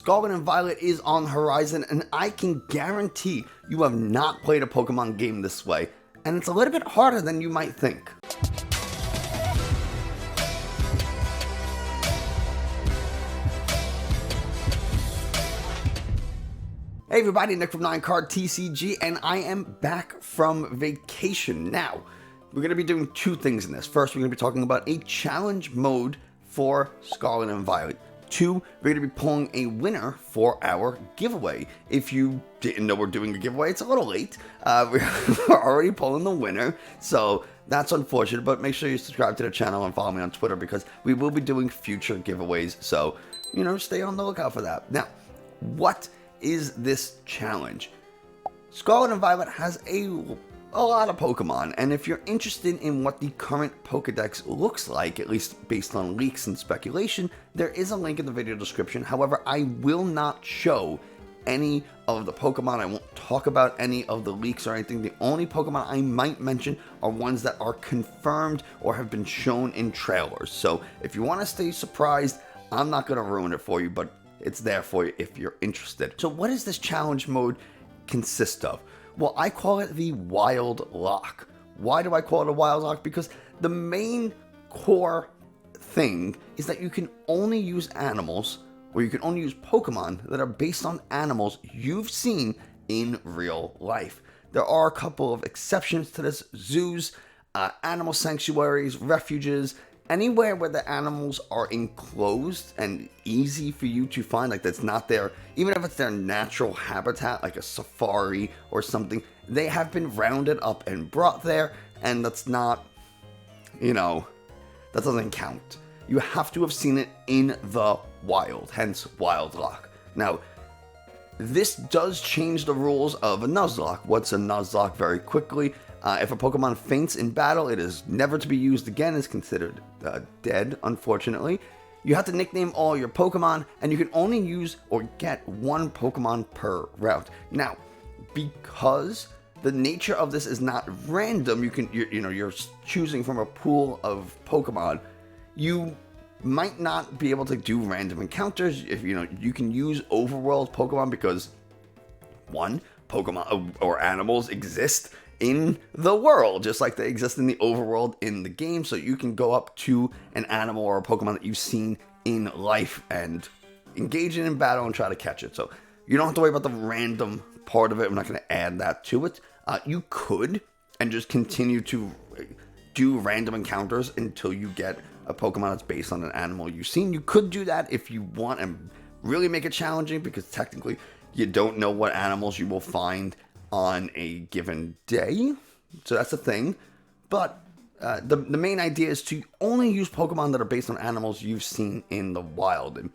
Scarlet and Violet is on the horizon, and I can guarantee you have not played a Pokemon game this way, and it's a little bit harder than you might think. Hey everybody, Nick from 9Card TCG, and I am back from vacation. Now, we're going to be doing two things in this. First, we're going to be talking about a challenge mode for Scarlet and Violet. Two, we're going to be pulling a winner for our giveaway. If you didn't know we're doing a giveaway, it's a little late. We're already pulling the winner, so that's unfortunate, but make sure you subscribe to the channel and follow me on Twitter because we will be doing future giveaways, so, stay on the lookout for that. Now, what is this challenge? Scarlet and Violet has a lot of Pokemon, and if you're interested in what the current Pokedex looks like, at least based on leaks and speculation, there is a link in the video description. However, I will not show any of the Pokemon. I won't talk about any of the leaks or anything. The only Pokemon I might mention are ones that are confirmed or have been shown in trailers. So if you want to stay surprised, I'm not going to ruin it for you, but it's there for you if you're interested. So what does this challenge mode consist of? Well, I call it the Wild Lock. Why do I call it a Wild Lock? Because the main core thing is that you can only use animals, or you can only use Pokemon that are based on animals you've seen in real life. There are a couple of exceptions to this: zoos, animal sanctuaries, refuges, anywhere where the animals are enclosed and easy for you to find, like that's not their, even if it's their natural habitat, like a safari or something, they have been rounded up and brought there, and that's not, that doesn't count. You have to have seen it in the wild, hence Wild Lock. Now, this does change the rules of a Nuzlocke. What's a Nuzlocke very quickly? If a Pokemon faints in battle, it is never to be used again. It's considered dead, unfortunately. You have to nickname all your Pokemon, and you can only use or get one Pokemon per route. Now, because the nature of this is not random, you're choosing from a pool of Pokemon. You might not be able to do random encounters. If you can use overworld Pokemon because one, Pokemon or animals exist in the world, just like they exist in the overworld in the game. So you can go up to an animal or a Pokemon that you've seen in life and engage it in battle and try to catch it. So you don't have to worry about the random part of it. I'm not going to add that to it. You could and just continue to do random encounters until you get a Pokemon that's based on an animal you've seen. You could do that if you want and really make it challenging, because technically you don't know what animals you will find on a given day. So that's the thing. But the main idea is to only use Pokemon that are based on animals you've seen in the wild. And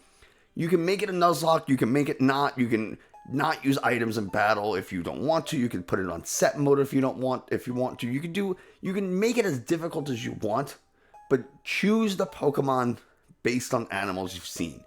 you can make it a Nuzlocke, you can make it not, you can not use items in battle if you don't want to, you can put it on set mode if you want to. You can make it as difficult as you want, but choose the Pokemon based on animals you've seen.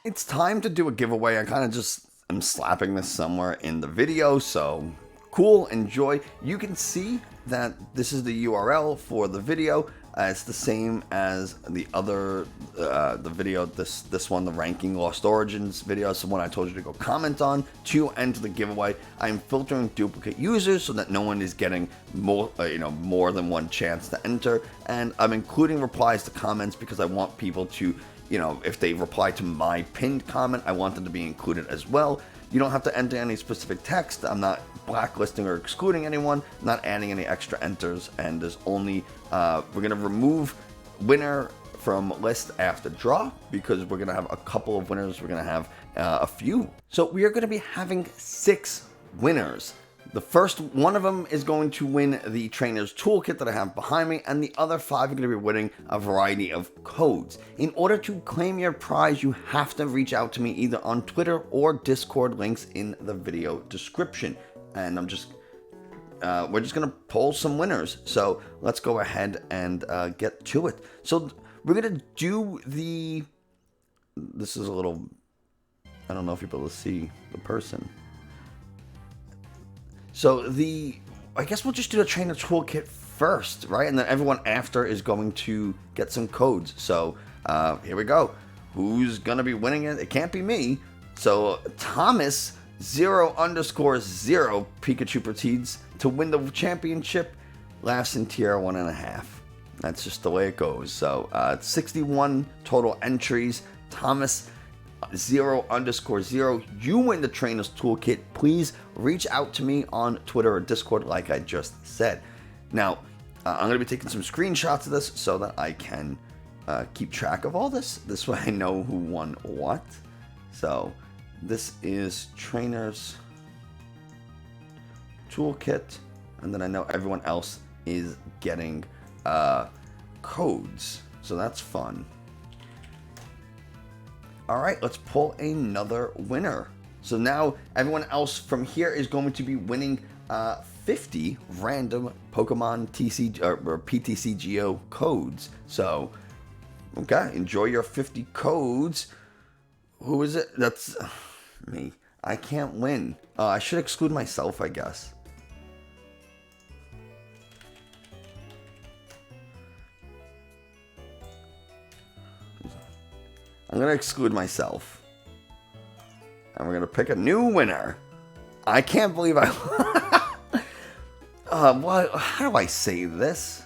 It's time to do a giveaway. I kind of just am slapping this somewhere in the video, so cool, enjoy. You can see that this is the URL for the video. It's the same as the other, the video, this one, the Ranking Lost Origins video. It's the one I told you to go comment on to enter the giveaway. I'm filtering duplicate users so that no one is getting more than one chance to enter. And I'm including replies to comments because I want people to, if they reply to my pinned comment, I want them to be included as well. You don't have to enter any specific text. I'm not blacklisting or excluding anyone, not adding any extra enters, and there's only, we're going to remove winner from list after draw because we're going to have a couple of winners. We're going to have a few. So we are going to be having 6 winners. The first one of them is going to win the trainer's toolkit that I have behind me, and the other 5 are going to be winning a variety of codes. In order to claim your prize, you have to reach out to me either on Twitter or Discord, links in the video description. And we're just going to pull some winners. So let's go ahead and get to it. So we're going to do this is a little, I don't know if you'll be able to see the person. So I guess we'll just do the trainer toolkit first, right? And then everyone after is going to get some codes. So here we go. who's going to be winning it? It can't be me. So Thomas 0_0 Pikachu Poutoutes to win the championship. Last in tier 1.5. That's just the way it goes. So 61 total entries. Thomas 0_0. You win the Trainer's Toolkit. Please reach out to me on Twitter or Discord like I just said. Now, I'm going to be taking some screenshots of this so that I can keep track of all this. This way I know who won what. So this is Trainer's Toolkit. And then I know everyone else is getting codes. So that's fun. Alright, let's pull another winner. So now everyone else from here is going to be winning 50 random Pokemon TC or PTCGO codes. So, okay, enjoy your 50 codes. Who is it? That's me. I can't win. I should exclude myself, I guess. I'm going to exclude myself. And we're going to pick a new winner. I can't believe I... what? How do I say this?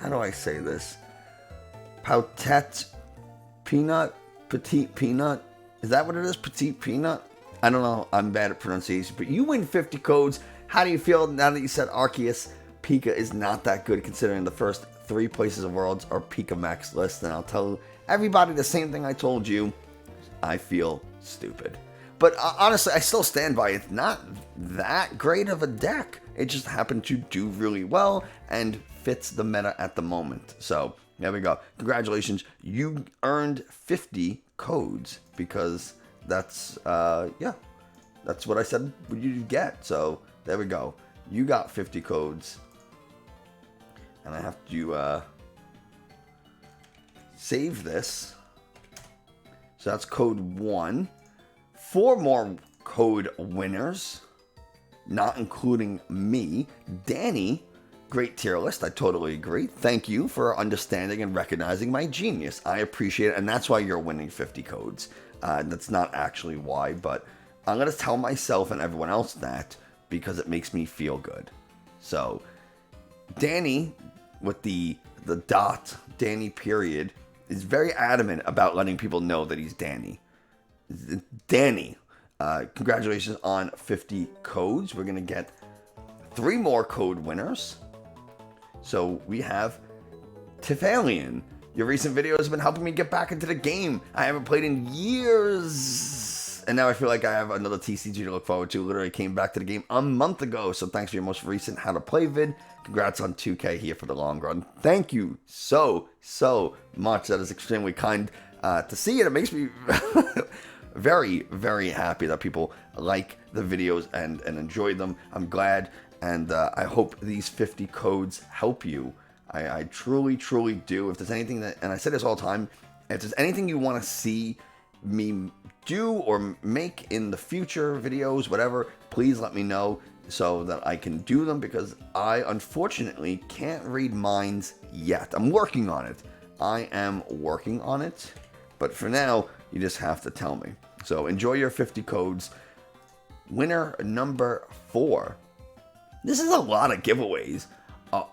How do I say this? Poutoute Peanut? Petite Peanut? Is that what it is? Petite Peanut? I don't know. I'm bad at pronunciation. But you win 50 codes. How do you feel now that you said Arceus? Pika is not that good considering the first 3 places of worlds are Pika Max list. And I'll tell everybody the same thing I told you. I feel stupid. But honestly, I still stand by it. It's not that great of a deck. It just happened to do really well and fits the meta at the moment. So, there we go. Congratulations. You earned 50 codes because that's, yeah, that's what I said you'd get. So, there we go. You got 50 codes. And I have to, save this. So that's code 1. 4 more code winners, not including me. Danny, great tier list. I totally agree. Thank you for understanding and recognizing my genius. I appreciate it, and that's why you're winning 50 codes. That's not actually why, but I'm going to tell myself and everyone else that because it makes me feel good. So, Danny, with the dot, Danny period, is very adamant about letting people know that he's Danny. Danny, congratulations on 50 codes. We're going to get 3 more code winners. So we have Tiffalien. Your recent videos have been helping me get back into the game. I haven't played in years. And now I feel like I have another TCG to look forward to. Literally came back to the game a month ago. So thanks for your most recent How to Play vid. Congrats on 2K here for the long run. Thank you so much. That is extremely kind to see. And it makes me very, very happy that people like the videos and enjoy them. I'm glad. And I hope these 50 codes help you. I truly do. If there's anything that, and I say this all the time, if there's anything you want to see me do or make in the future videos, whatever, please let me know so that I can do them because I unfortunately can't read minds yet. I'm working on it. I am working on it. But for now, you just have to tell me. So enjoy your 50 codes. Winner number 4. This is a lot of giveaways.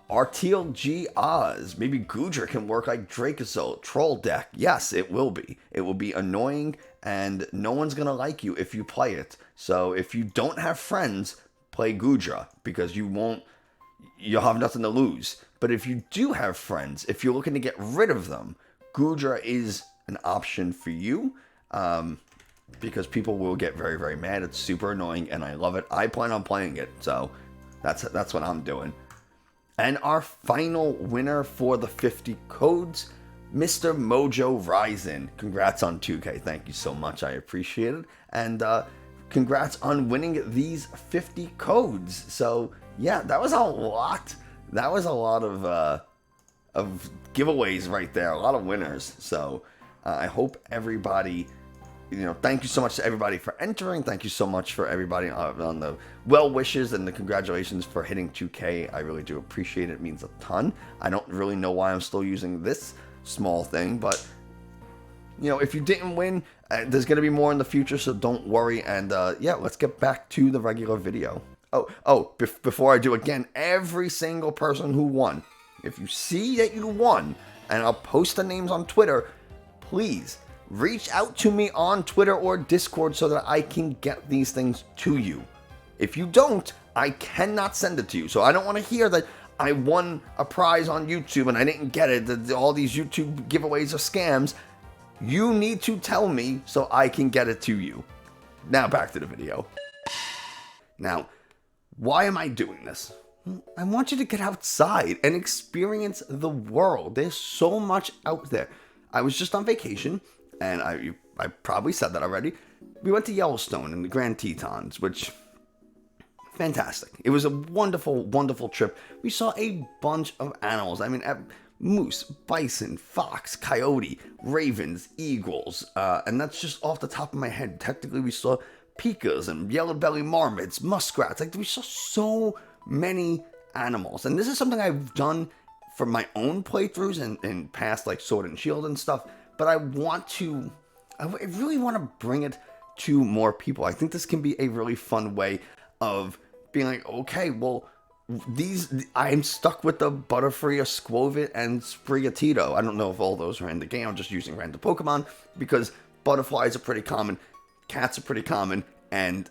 Artile G Oz. Maybe Goodra can work like Dracozolt. Troll deck. Yes, it will be. It will be annoying and no one's going to like you if you play it. So if you don't have friends, play Goodra because you'll have nothing to lose. But if you do have friends, if you're looking to get rid of them, Goodra is an option for you. Because people will get very, very mad. It's super annoying and I love it. I plan on playing it. So that's what I'm doing. And our final winner for the 50 codes, Mr. Mojo Risin. Congrats on 2K. Thank you so much. I appreciate it. And congrats on winning these 50 codes. So yeah, that was a lot. That was a lot of giveaways right there. A lot of winners. So I hope everybody... thank you so much to everybody for entering. Thank you so much for everybody on the well wishes and the congratulations for hitting 2K. I really do appreciate it. It means a ton. I don't really know why I'm still using this small thing, but if you didn't win, there's going to be more in the future, so don't worry. And yeah, let's get back to the regular video. Before I do, again, every single person who won, if you see that you won, and I'll post the names on Twitter, please reach out to me on Twitter or Discord so that I can get these things to you. If you don't, I cannot send it to you. So I don't want to hear that I won a prize on YouTube and I didn't get it, that all these YouTube giveaways are scams. You need to tell me so I can get it to you. Now back to the video. Now, why am I doing this? I want you to get outside and experience the world. There's so much out there. I was just on vacation, and I probably said that already. We went to Yellowstone and the Grand Tetons, which, fantastic. It was a wonderful, wonderful trip. We saw a bunch of animals. I mean, moose, bison, fox, coyote, ravens, eagles, and that's just off the top of my head. Technically, we saw pikas and yellow-bellied marmots, muskrats. Like, we saw so many animals. And this is something I've done for my own playthroughs and past, like, Sword and Shield and stuff. But I really want to bring it to more people. I think this can be a really fun way of being like, okay, well, I'm stuck with the Butterfree, Squovit, and Sprigatito. I don't know if all those are in the game. I'm just using random Pokemon because butterflies are pretty common. Cats are pretty common, and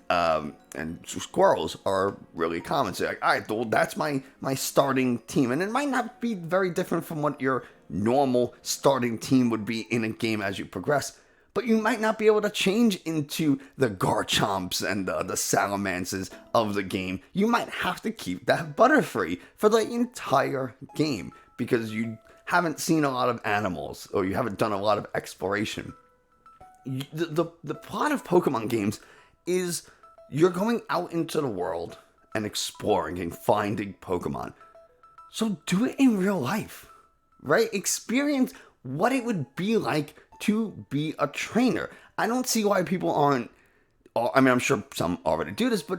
squirrels are really common. So, like, all right, well, that's my starting team, and it might not be very different from what your normal starting team would be in a game as you progress. But you might not be able to change into the Garchomps and the Salamances of the game. You might have to keep that Butterfree for the entire game because you haven't seen a lot of animals or you haven't done a lot of exploration. The plot of Pokemon games is you're going out into the world and exploring and finding Pokemon. So do it in real life, right? Experience what it would be like to be a trainer. I don't see why people aren't, I mean, I'm sure some already do this, but,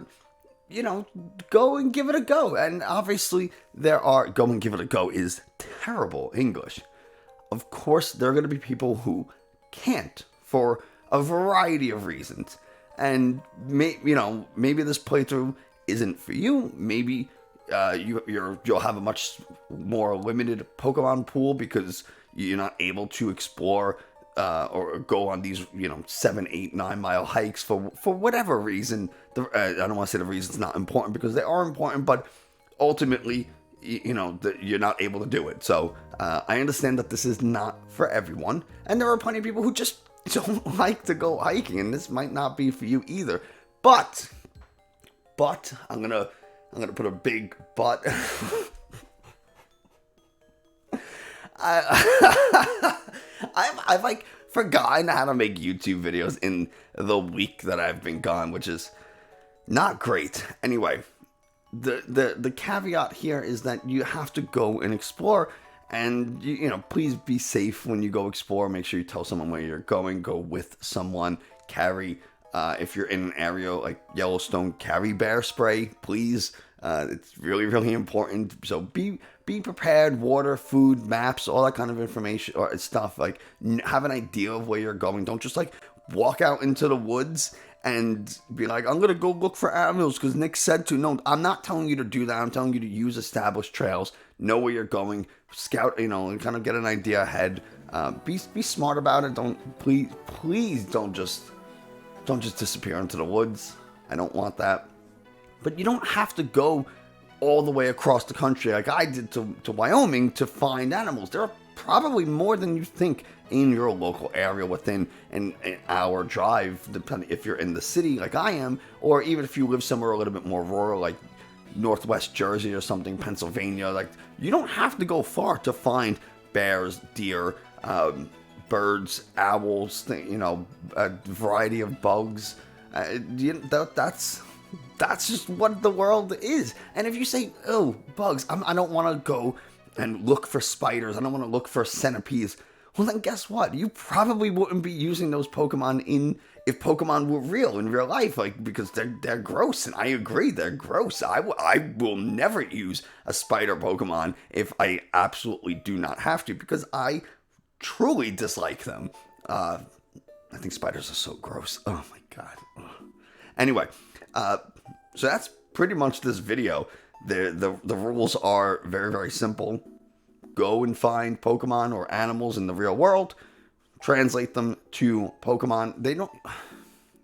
go and give it a go. And obviously go and give it a go is terrible English. Of course, there are going to be people who can't for a variety of reasons. And, maybe this playthrough isn't for you. Maybe you'll have a much more limited Pokemon pool because you're not able to explore or go on these, 7, 8, 9 mile hikes for whatever reason. I don't want to say the reason's not important because they are important, but ultimately, you're not able to do it. So I understand that this is not for everyone, and there are plenty of people who just don't like to go hiking, and this might not be for you either. But I'm gonna put a big but. I've like forgotten how to make YouTube videos in the week that I've been gone, which is not great. Anyway, the caveat here is that you have to go and explore, and please be safe when you go explore. Make sure you tell someone where you're going. Go with someone. Carry if you're in an area like Yellowstone, carry bear spray, please. It's really, really important. So be prepared. Water, food, maps, all that kind of information or stuff. Like, have an idea of where you're going. Don't just like walk out into the woods and be like, I'm gonna go look for animals because Nick said to. No, I'm not telling you to do that. I'm telling you to use established trails. Know where you're going. Scout, and kind of get an idea ahead. Be smart about it. Please don't just disappear into the woods. I don't want that. But you don't have to go all the way across the country like I did to Wyoming to find animals. There are probably more than you think in your local area within an hour drive, depending if you're in the city like I am, or even if you live somewhere a little bit more rural like Northwest Jersey or something, Pennsylvania. Like, you don't have to go far to find bears, deer, birds, owls, a variety of bugs. That's just what the world is. And if you say, oh, bugs, I don't want to go and look for spiders. I don't want to look for centipedes. Well, then guess what? You probably wouldn't be using those Pokemon if Pokemon were real in real life, like, because they're gross. And I agree, they're gross. I will never use a spider Pokemon if I absolutely do not have to, because I truly dislike them. I think spiders are so gross. Oh my god. Anyway, so that's pretty much this video. The rules are very, very simple. Go and find Pokemon or animals in the real world. Translate them to Pokemon.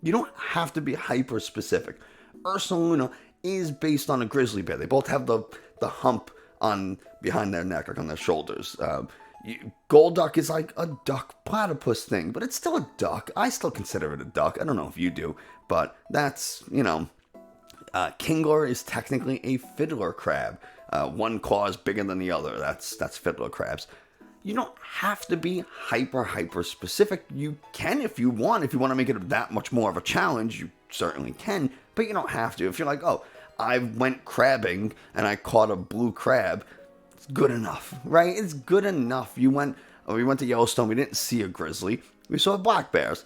You don't have to be hyper specific. Ursaluna is based on a grizzly bear. They both have the hump on behind their neck, like on their shoulders. Golduck is like a duck platypus thing, but it's still a duck. I still consider it a duck. I don't know if you do, but that's, Kingler is technically a fiddler crab. One claw is bigger than the other. That's fiddler crabs. You don't have to be hyper specific. You can if you want. If you want to make it that much more of a challenge, you certainly can, but you don't have to. If you're like, oh, I went crabbing and I caught a blue crab, it's good enough, right? It's good enough. We went to Yellowstone. We didn't see a grizzly. We saw black bears.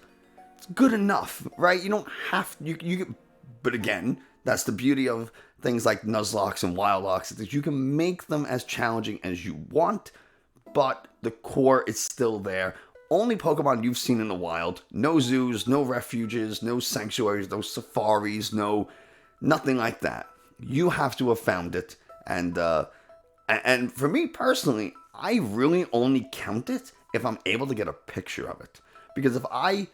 It's good enough, right? You don't have you. But again, that's the beauty of things like Nuzlocke and Wildlocke, is that you can make them as challenging as you want, but the core is still there. Only Pokemon you've seen in the wild. No zoos, no refuges, no sanctuaries, no safaris, nothing like that. You have to have found it. And for me personally, I really only count it if I'm able to get a picture of it. Because if I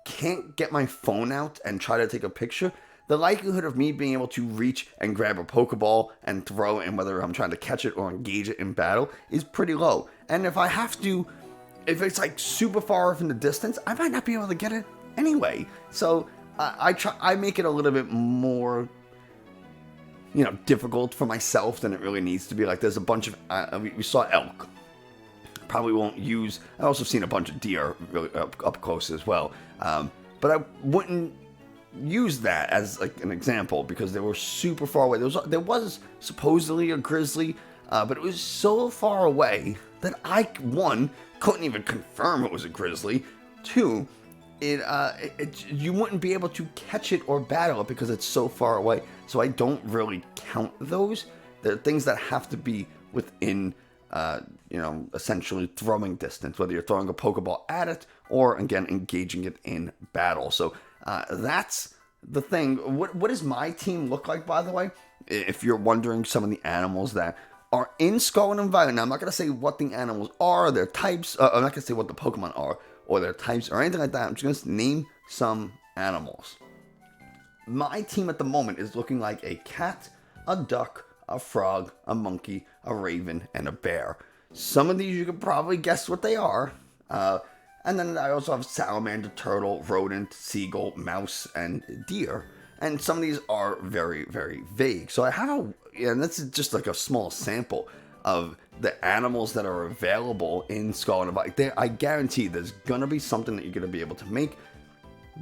can't get my phone out and try to take a picture, the likelihood of me being able to reach and grab a Pokeball and throw it, and whether I'm trying to catch it or engage it in battle, is pretty low. And if it's like super far off in the distance, I might not be able to get it anyway. So I make it a little bit more, difficult for myself than it really needs to be. Like there's a bunch of, we saw elk. Probably won't use, I've also seen a bunch of deer really up close as well. But I wouldn't use that as like an example because they were super far away. There was supposedly a grizzly, but it was so far away that I, one, couldn't even confirm it was a grizzly. Two, you wouldn't be able to catch it or battle it because it's so far away. So I don't really count those. They're things that have to be within, essentially throwing distance, whether you're throwing a Pokeball at it or, again, engaging it in battle. So that's the thing. What does my team look like, by the way? If you're wondering some of the animals that are in Scarlet and Violet. Now, I'm not going to say what the animals are, their types. I'm not going to say what the Pokemon are or their types or anything like that. I'm just going to name some animals. My team at the moment is looking like a cat, a duck, a frog, a monkey, a raven, and a bear. Some of these you could probably guess what they are. And then I also have salamander, turtle, rodent, seagull, mouse, and deer. And some of these are very, very vague. So I have and this is just like a small sample of the animals that are available in Scarlet and Violet. I guarantee there's going to be something that you're going to be able to make.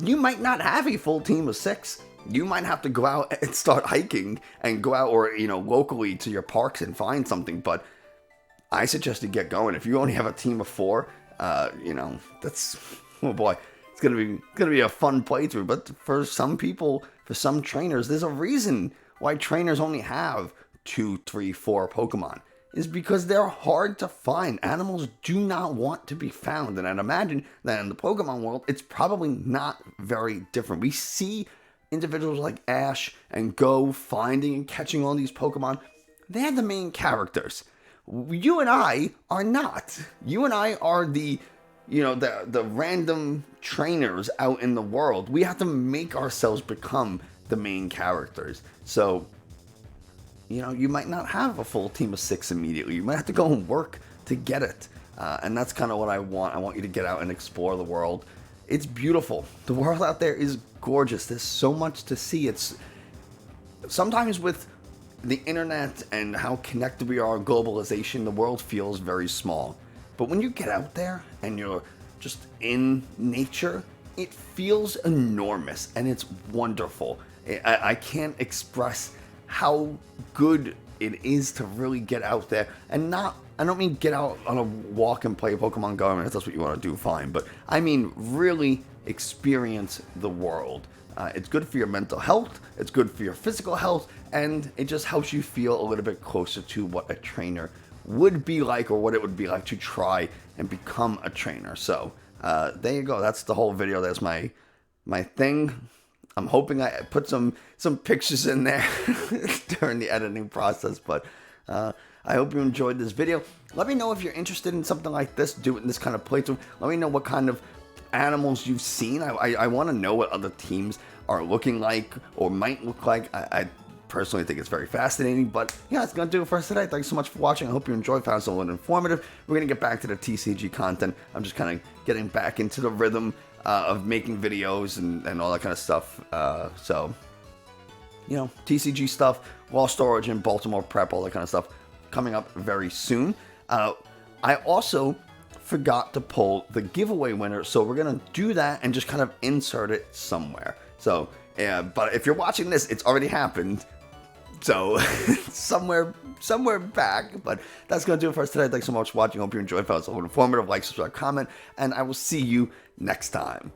You might not have a full team of 6. You might have to go out and start hiking and go out or, locally to your parks and find something. But I suggest you get going. If you only have a team of 4, that's, oh boy, it's gonna be a fun playthrough. But for some people, for some trainers, there's a reason why trainers only have 2, 3, 4 Pokemon. Is because they're hard to find. Animals do not want to be found. And I'd imagine that in the Pokemon world, it's probably not very different. We see individuals like Ash and Go finding and catching all these Pokemon. They're the main characters. You and I are not. You and I are the random trainers out in the world. We have to make ourselves become the main characters. So, you might not have a full team of 6 immediately. You might have to go and work to get it. And that's kind of what I want. I want you to get out and explore the world. It's beautiful. The world out there is gorgeous. There's so much to see. It's sometimes with the internet and how connected we are, globalization, the world feels very small. But when you get out there and you're just in nature, it feels enormous and it's wonderful. I can't express how good it is to really get out there and I don't mean get out on a walk and play Pokemon Go. I mean, if that's what you want to do, fine. But I mean really experience the world. It's good for your mental health, it's good for your physical health, and it just helps you feel a little bit closer to what a trainer would be like or what it would be like to try and become a trainer. So there you go. That's the whole video. That's my thing. I'm hoping I put some pictures in there during the editing process, but I hope you enjoyed this video. Let me know if you're interested in something like this, doing this kind of playthrough. Let me know what kind of animals you've seen. I want to know what other teams are looking like or might look like. I personally think it's very fascinating, but yeah, that's going to do it for us today. Thanks so much for watching. I hope you enjoyed, found it a little informative. We're going to get back to the TCG content. I'm just kind of getting back into the rhythm of making videos and all that kind of stuff. So, you know, TCG stuff, Lost Origin, Baltimore Prep, all that kind of stuff coming up very soon. I also forgot to pull the giveaway winner, so we're going to do that and just kind of insert it somewhere. So, yeah, but if you're watching this, it's already happened. So, somewhere back. But that's going to do it for us today. Thanks so much for watching. Hope you enjoyed. If it was a little informative, like, subscribe, comment, and I will see you next time.